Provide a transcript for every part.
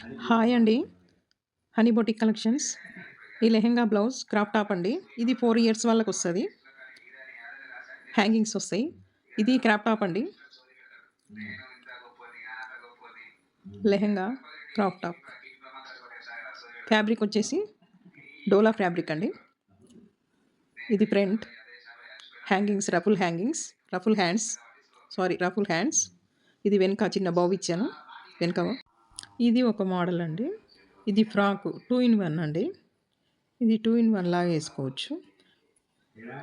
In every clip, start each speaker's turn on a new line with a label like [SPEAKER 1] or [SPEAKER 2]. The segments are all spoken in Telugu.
[SPEAKER 1] హాయ్ అండి. Honey boutique collections. ఈ లెహెంగా బ్లౌజ్ క్రాప్ టాప్ అండి. ఇది 4 ఇయర్స్ వాళ్ళకొస్తది. హ్యాంగింగ్స్ వస్తాయి. ఇది క్రాప్ టాప్ అండి. Lehenga crop top. ఫ్యాబ్రిక్ వచ్చేసి డోలా ఫ్యాబ్రిక్ అండి. ఇది ఫ్రంట్ హ్యాంగింగ్స్ రఫుల్ హ్యాండ్స్. ఇది వెనక చిన్న బౌ ఇచ్చాను. వెనక ఇది ఒక మోడల్ అండి. ఇది ఫ్రాక్ 2 ఇన్ 1 అండి. ఇది 2 ఇన్ 1 లాగా వేసుకోవచ్చు.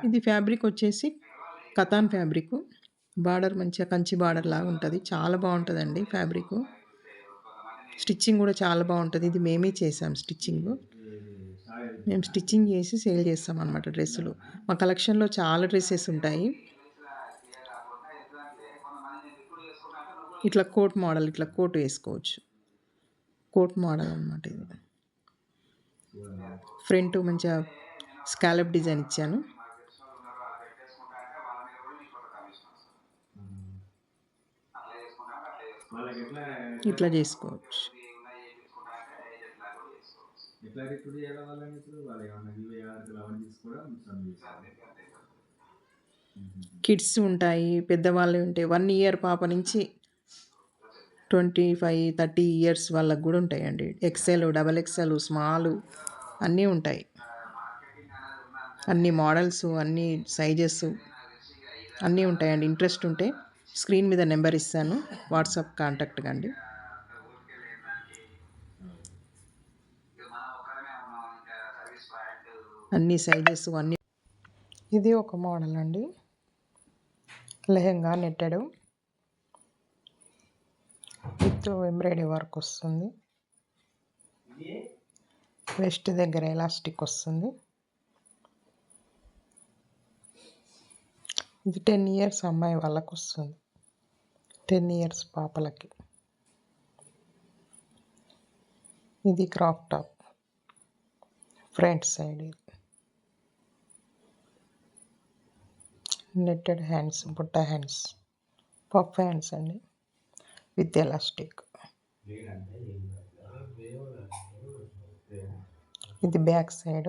[SPEAKER 1] ఇది ఫ్యాబ్రిక్ వచ్చేసి కతాన్ ఫ్యాబ్రిక్. బార్డర్ మంచిగా కంచి బార్డర్ లాగా ఉంటుంది. చాలా బాగుంటుందండి ఫ్యాబ్రిక్. స్టిచ్చింగ్ కూడా చాలా బాగుంటుంది. ఇది మేమే చేసాం స్టిచ్చింగ్. మేము స్టిచ్చింగ్ చేసి సేల్ చేస్తాం అన్నమాట డ్రెస్సులు. మా కలెక్షన్లో చాలా డ్రెస్సెస్ ఉంటాయి. ఇట్లా కోట్ మోడల్, ఇట్లా కోట్ వేసుకోవచ్చు. కోట్ మోడల్ అన్నమాట ఇది. ఫ్రంట్ మంచిగా స్కాలప్ డిజైన్ ఇచ్చాను. ఇట్లా చేసుకోవచ్చు. కిడ్స్ ఉంటాయి, పెద్దవాళ్ళు ఉంటాయి. 1 ఇయర్ పాప నుంచి 25, 30 ఇయర్స్ వాళ్ళకు కూడా ఉంటాయండి. ఎక్సెల్, XXL, స్మాల్ అన్నీ ఉంటాయి. అన్ని మోడల్స్, అన్ని సైజెస్ అన్నీ ఉంటాయండి. ఇంట్రెస్ట్ ఉంటే స్క్రీన్ మీద నెంబర్ ఇస్తాను, వాట్సాప్ కాంటాక్ట్ కండి. అన్ని సైజెస్ అన్నీ. ఇది ఒక మోడల్ అండి. Lehenga netted with embroidery work వస్తుంది. వెస్ట్ దగ్గర ఎలాస్టిక్ వస్తుంది. ఇది 10 ఇయర్స్ అమ్మాయి వాళ్ళకి వస్తుంది. 10 ఇయర్స్ పాపలకి. ఇది crop top front side. Netted hands, బుట్ట హ్యాండ్స్, పఫ్ హ్యాండ్స్ అండి విత్ ఎలాస్టిక్. ఇది బ్యాక్ సైడ్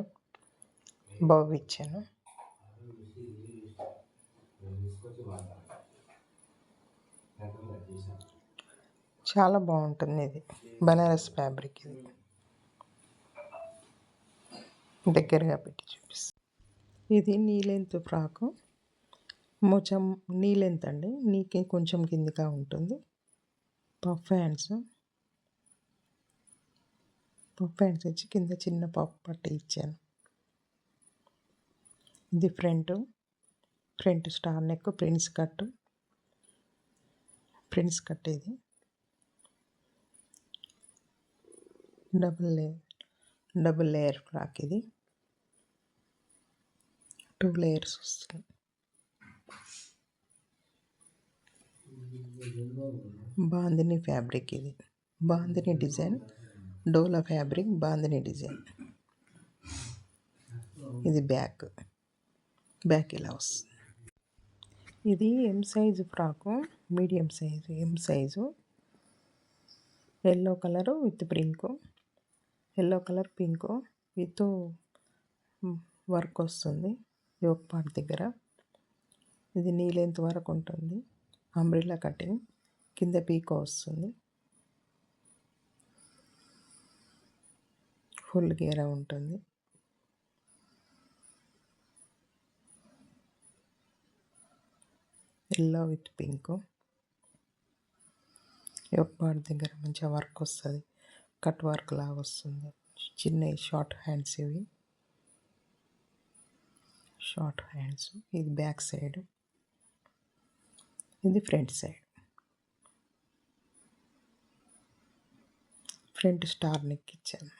[SPEAKER 1] బౌ ఇచ్చాను. చాలా బాగుంటుంది. ఇది బనారస్ ఫ్యాబ్రిక్. ఇది దగ్గరగా పెట్టి చూపిస్తాను. ఇది నీ లెంత్ ఫ్రాకు. మొత్తం నీ లెంత్ అండి. నీకే కొంచెం కిందిగా ఉంటుంది. పఫ్ హ్యాండ్స్ వచ్చి కింద చిన్న పఫ్ పట్టి ఇచ్చాను. ఇది front star neck, prince cut. ఇది డబుల్ లేయర్ ఫ్రాక్. ఇది 2 లేయర్స్ వస్తుంది. బాందిని ఫ్యాబ్రిక్. ఇది బాందిని డిజైన్, డోలా ఫ్యాబ్రిక్, బాందిని డిజైన్. ఇది బ్యాక్ ఇలా వస్తుంది. ఇది M size frock, medium size, M size. Yellow colour with pink with work వస్తుంది యోక్ పార్ట్ దగ్గర. ఇది నీ లెంత్ వరకు ఉంటుంది. అంబ్రెల్లా కటింగ్, కింద పీకో వస్తుంది. ఫుల్ గేరా ఉంటుంది. Yellow with pink. Yoke part దగ్గర మంచిగా వర్క్ వస్తుంది. కట్ వర్క్ లాగా వస్తుంది. చిన్న షార్ట్ హ్యాండ్స్. ఇవి షార్ట్ హ్యాండ్స్. ఇది బ్యాక్ సైడ్. ఇది front side. Front star neck ఇచ్చాను.